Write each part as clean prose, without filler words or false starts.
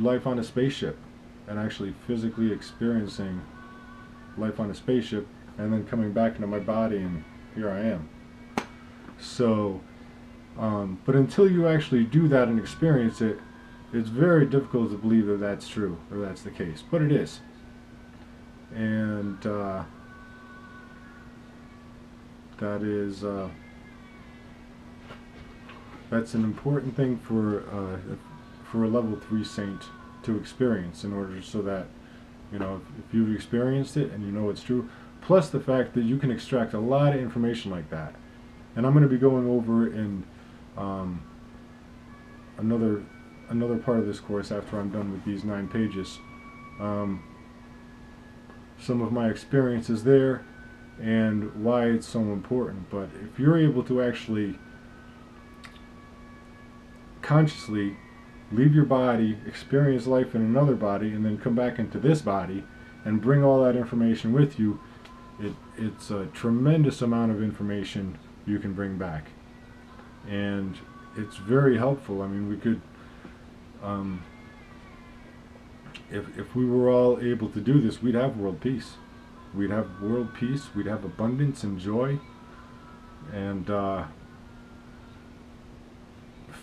life on a spaceship and actually physically experiencing life on a spaceship and then coming back into my body, and here I am. So, but until you actually do that and experience it, it's very difficult to believe that that's true or that's the case, but it is. And that is that's an important thing for a level 3 saint to experience, in order so that, you know, if you've experienced it and you know it's true, plus the fact that you can extract a lot of information like that. And I'm going to be going over in another part of this course after I'm done with these 9 pages, some of my experiences there and why it's so important. But if you're able to actually consciously leave your body, experience life in another body, and then come back into this body and bring all that information with you, it's a tremendous amount of information you can bring back. And it's very helpful. I mean, we could, if we were all able to do this, we'd have world peace. We'd have world peace, we'd have abundance and joy, and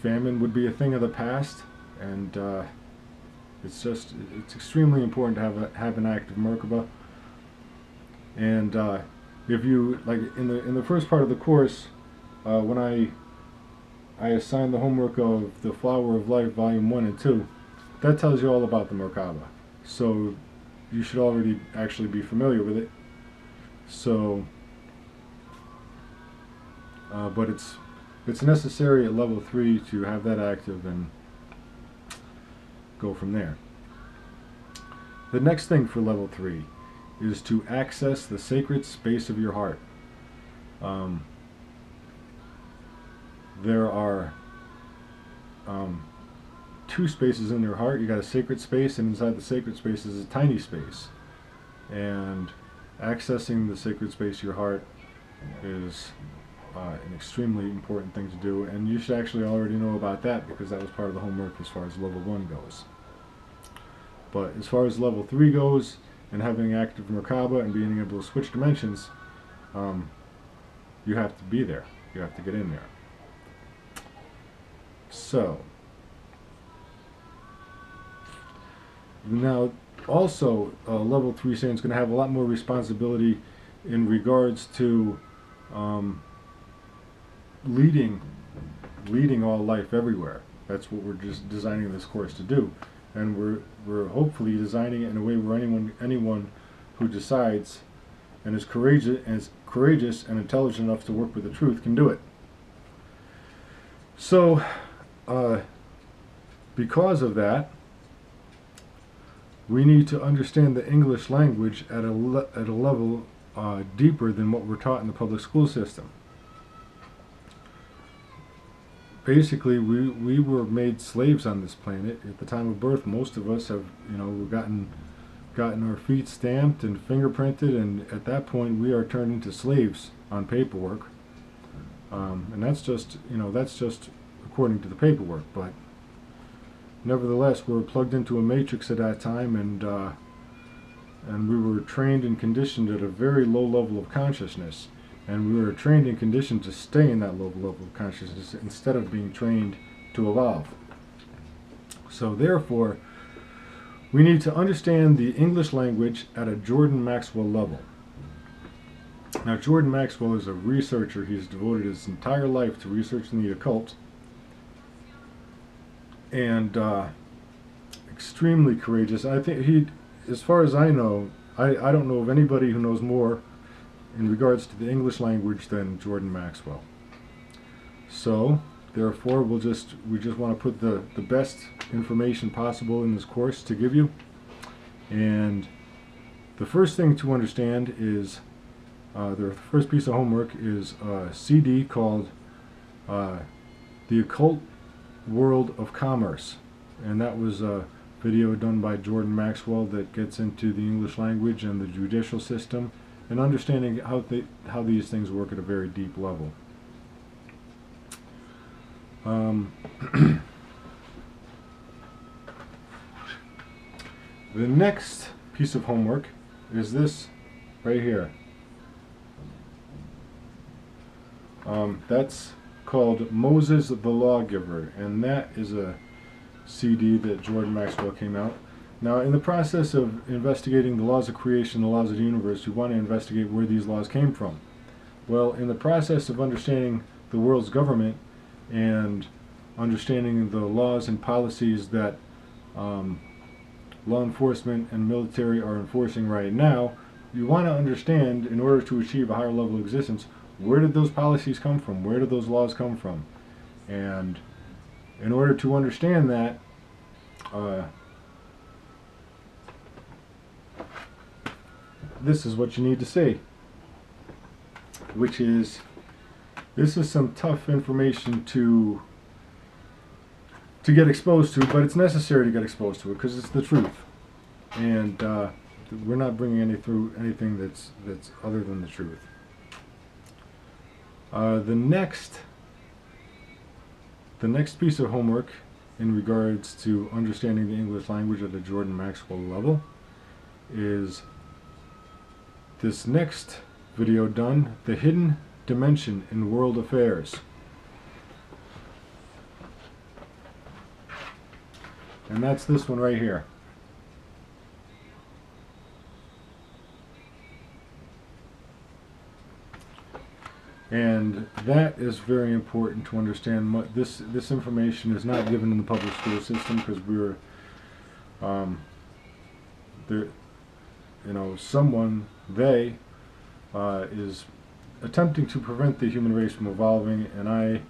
famine would be a thing of the past. And it's extremely important to have an active Merkaba. And if you, like in the first part of the course, when I assigned the homework of the Flower of Life Volume 1 and 2, that tells you all about the Merkaba. So you should already actually be familiar with it. So, but it's necessary at level 3 to have that active and go from there. The next thing for level 3 is to access the sacred space of your heart. There are 2 spaces in your heart. You got a sacred space, and inside the sacred space is a tiny space. And accessing the sacred space of your heart is an extremely important thing to do, and you should actually already know about that, because that was part of the homework as far as level 1 goes. But as far as level 3 goes, and having active Merkaba and being able to switch dimensions, you have to be there. You have to get in there. So, now also level 3 saint is going to have a lot more responsibility in regards to leading all life everywhere. That's what we're just designing this course to do, and we're hopefully designing it in a way where anyone who decides and is courageous and intelligent enough to work with the truth can do it. So because of that, we need to understand the English language at a level deeper than what we're taught in the public school system. Basically, we were made slaves on this planet. At the time of birth, most of us have, we've gotten our feet stamped and fingerprinted, and at that point we are turned into slaves on paperwork. And that's just according to the paperwork, but nevertheless, we were plugged into a matrix at that time, and we were trained and conditioned at a very low level of consciousness. And we were trained and conditioned to stay in that low level of consciousness instead of being trained to evolve. So therefore, we need to understand the English language at a Jordan Maxwell level. Now, Jordan Maxwell is a researcher. He's devoted his entire life to researching the occult, and extremely courageous. I think as far as I know, I don't know of anybody who knows more in regards to the English language than Jordan Maxwell. So therefore, we just want to put the best information possible in this course to give you. And the first thing to understand is the first piece of homework is a CD called The Occult World of Commerce, and that was a video done by Jordan Maxwell that gets into the English language and the judicial system and understanding how these things work at a very deep level. The next piece of homework is this right here. That's called Moses the Lawgiver, and that is a CD that Jordan Maxwell came out. Now, in the process of investigating the laws of creation, the laws of the universe, you want to investigate where these laws came from. Well, in the process of understanding the world's government and understanding the laws and policies that law enforcement and military are enforcing right now, you want to understand, in order to achieve a higher level of existence, where did those policies come from? Where did those laws come from? And in order to understand that, this is what you need to see, which is, this is some tough information to get exposed to, but it's necessary to get exposed to it because it's the truth, and we're not bringing anything that's other than the truth. The next piece of homework in regards to understanding the English language at a Jordan Maxwell level is this next video done, The Hidden Dimension in World Affairs. And that's this one right here. And that is very important to understand. This information is not given in the public school system because we're there. You know, they is attempting to prevent the human race from evolving, and I'm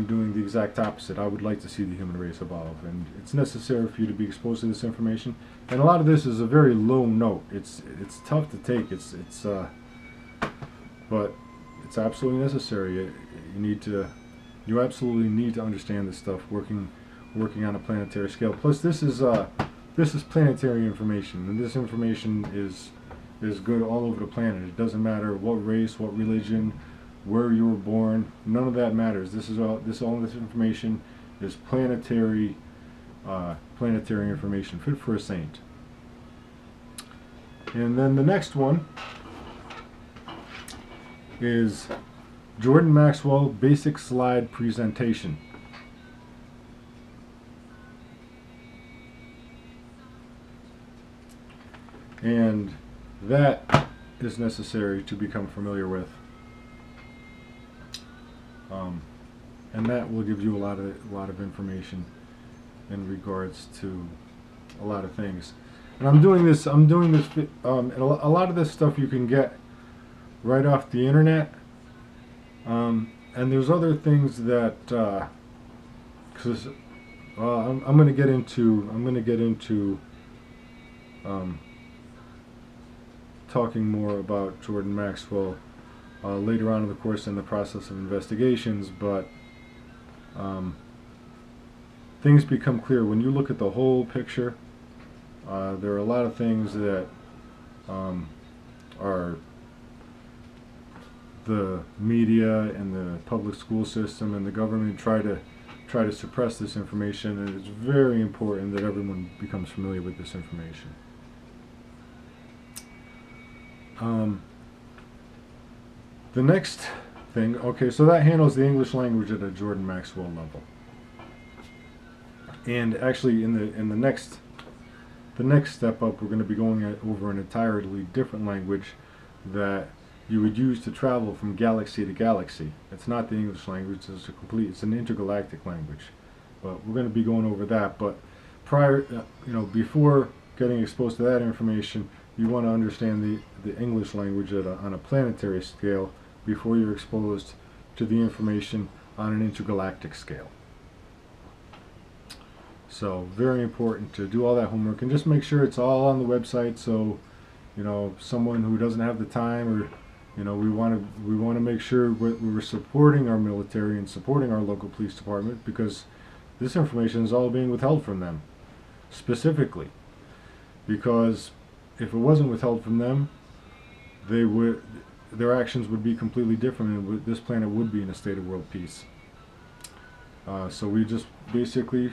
doing the exact opposite. I would like to see the human race evolve, and it's necessary for you to be exposed to this information. And a lot of this is a very low note. It's tough to take. But it's absolutely necessary. You absolutely need to understand this stuff. Working on a planetary scale. Plus, this is planetary information, and this information is good all over the planet. It doesn't matter what race, what religion, where you were born. None of that matters. All this information is planetary information, fit for a saint. And then the next one is Jordan Maxwell Basic Slide Presentation. And that is necessary to become familiar with. And that will give you a lot of information in regards to a lot of things. And I'm doing this. And a lot of this stuff you can get right off the internet. And there's other things that because I'm going to get into talking more about Jordan Maxwell later on in the course in the process of investigations, but things become clear when you look at the whole picture. There are a lot of things that are the media and the public school system and the government try to suppress this information, and it's very important that everyone becomes familiar with this information. The next thing, okay, so that handles the English language at a Jordan Maxwell level. And actually, in the next step up, we're going to be going over an entirely different language that you would use to travel from galaxy to galaxy. It's not the English language; it's an intergalactic language. But we're going to be going over that. But before getting exposed to that information, you want to understand the English language on a planetary scale before you're exposed to the information on an intergalactic scale. So very important to do all that homework and just make sure it's all on the website. So, someone who doesn't have the time, or we want to make sure we're supporting our military and supporting our local police department, because this information is all being withheld from them specifically. Because if it wasn't withheld from them, their actions would be completely different, and this planet would be in a state of world peace. So we just basically,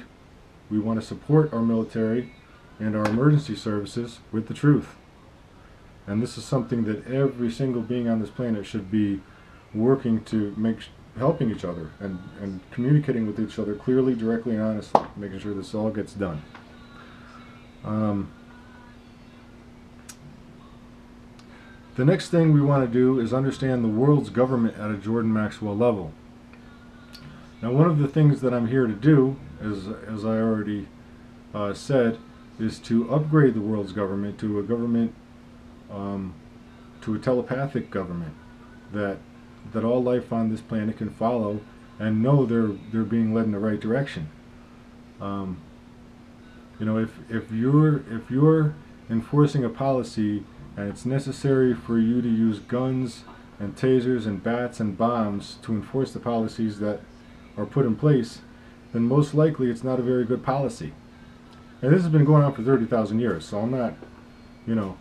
we want to support our military and our emergency services with the truth. And this is something that every single being on this planet should be working to helping each other and communicating with each other clearly, directly, and honestly, making sure this all gets done. The next thing we want to do is understand the world's government at a Jordan Maxwell level. Now, one of the things that I'm here to do, as I already said, is to upgrade the world's government to a government, to a telepathic government that all life on this planet can follow and know they're being led in the right direction. You know, if you're enforcing a policy and it's necessary for you to use guns and tasers and bats and bombs to enforce the policies that are put in place, then most likely it's not a very good policy. And this has been going on for 30,000 years, so I'm not, you know,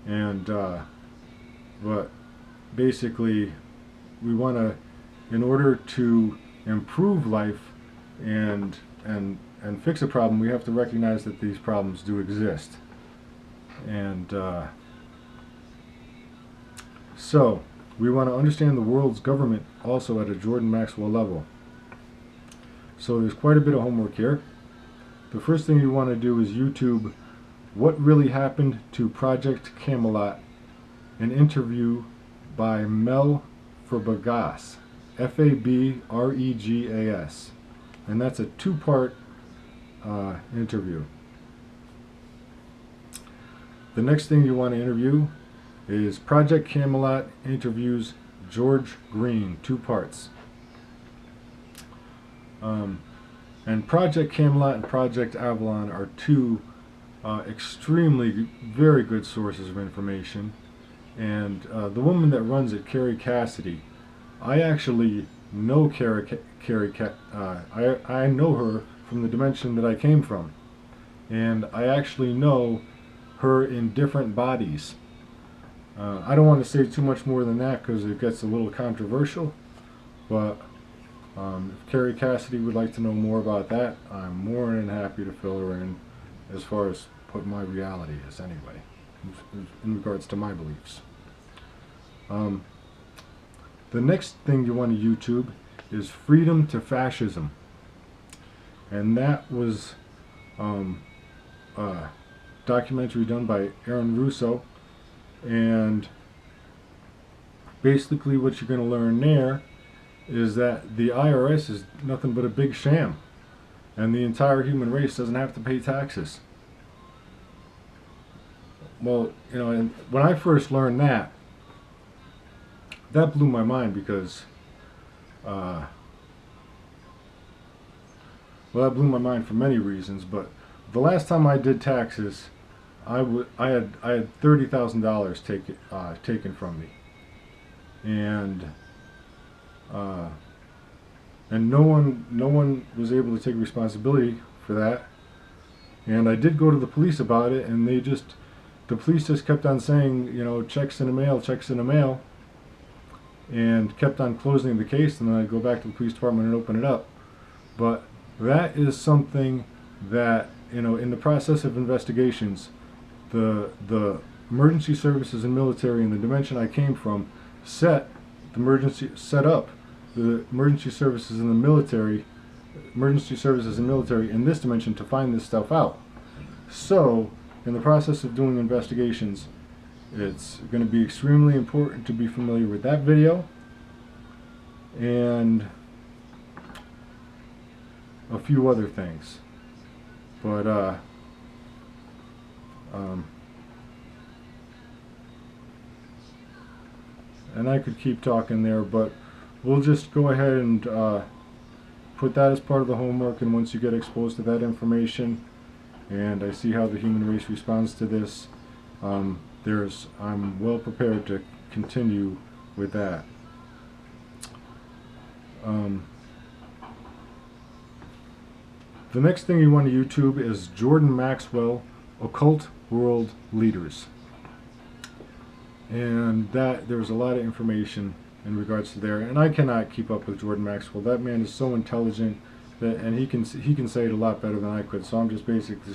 and but basically we want to, in order to improve life and fix a problem, we have to recognize that these problems do exist. And so we want to understand the world's government also at a Jordan Maxwell level. So there's quite a bit of homework here. The first thing you want to do is YouTube what really happened to Project Camelot, an interview by Mel Fabregas, Fabregas, and that's a two-part interview. The next thing you want to interview is Project Camelot interviews George Green, 2 parts. And Project Camelot and Project Avalon are 2 extremely very good sources of information. And the woman that runs it, Carrie Cassidy, I actually know I know her from the dimension that I came from, and I actually know her in different bodies. I don't want to say too much more than that because it gets a little controversial, but if Carrie Cassidy would like to know more about that, I'm more than happy to fill her in as far as what my reality is anyway, in regards to my beliefs. The next thing you want to YouTube is Freedom to Fascism, and that was a documentary done by Aaron Russo, and basically what you're going to learn there is that the IRS is nothing but a big sham, and the entire human race doesn't have to pay taxes. Well, you know, and when I first learned that blew my mind because, well, that blew my mind for many reasons. But the last time I did taxes, I had $30,000 taken from me, and no one was able to take responsibility for that. And I did go to the police about it, and the police just kept on saying, you know, checks in the mail, checks in the mail, and kept on closing the case. And then I'd go back to the police department and open it up. But that is something that, you know, in the process of investigations, the emergency services and military in the dimension I came from set up the emergency services in this dimension to find this stuff out. So in the process of doing investigations, it's going to be extremely important to be familiar with that video and a few other things. But and I could keep talking there, but we'll just go ahead and put that as part of the homework. And once you get exposed to that information, and I see how the human race responds to this, I'm well prepared to continue with that. The next thing you want to YouTube is Jordan Maxwell, Occult World Leaders. And there's a lot of information in regards to there, and I cannot keep up with Jordan Maxwell. That man is so intelligent, and he can say it a lot better than I could. So I'm just basically